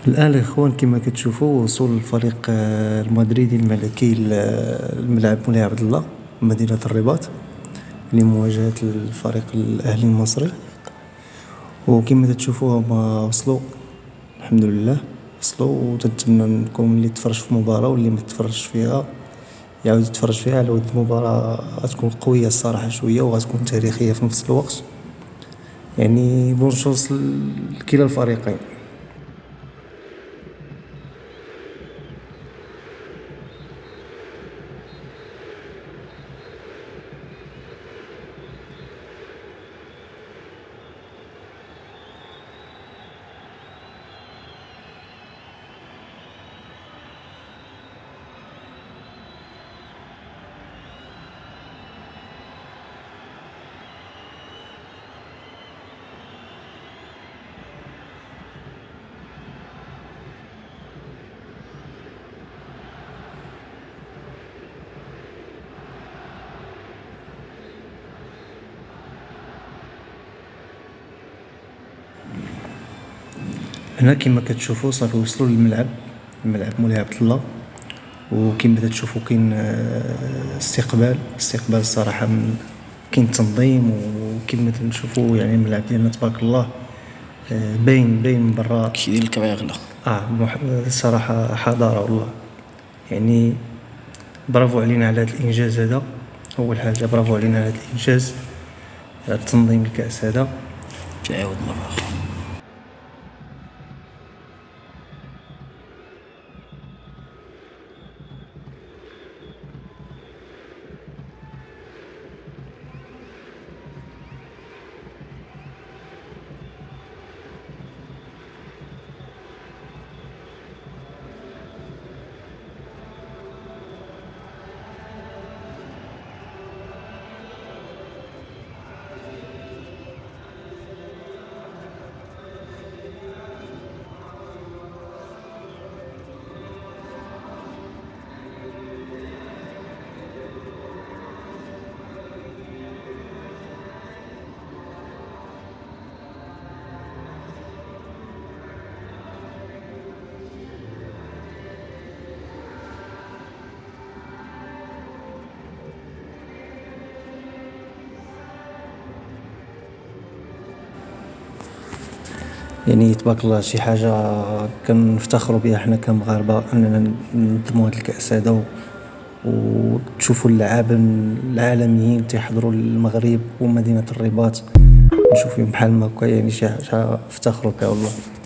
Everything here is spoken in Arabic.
الآن الإخوان كما كتشوفوا وصول الفريق المدريدي الملكي لملعب مولاي عبد الله مدينة الرباط لمواجهة الفريق الأهلي المصري. وكما تتشوفوا هما وصلوا الحمد لله، وصلوا، وتنتمنى لكم اللي تفرج في المباراة واللي ما تفرجش فيها يعاود يتفرج فيها، على ود المباراة غتكون قوية الصراحة شوية وغتكون تاريخية في نفس الوقت. يعني بونشونس لكلا الفريقين. هنا كما كتشوفوا صافي وصلوا للملعب، الملعب مولاي عبد الله، وكما تتشوفوا كاين استقبال الصراحة، كاين تنظيم، وكما تنشوفوا يعني الملعب ديالنا تبارك الله باين من برا كيدير الكرا يغلى. الصراحة حضارة والله. يعني برافو علينا على هذا الإنجاز هذا، أول حاجة برافو علينا على هذا الإنجاز، على تنظيم الكأس هذا. تعاود مرة أخرى. يعني تبارك الله شي حاجة كنفتخروا بها حنا كمغاربة أننا ننظموا هذا الكأس هذا، وتشوفوا اللعابة العالميين تيحضروا للمغرب ومدينة الرباط نشوف فيهم بحال هكا، يعني شي حاجة نفتخروا بها والله.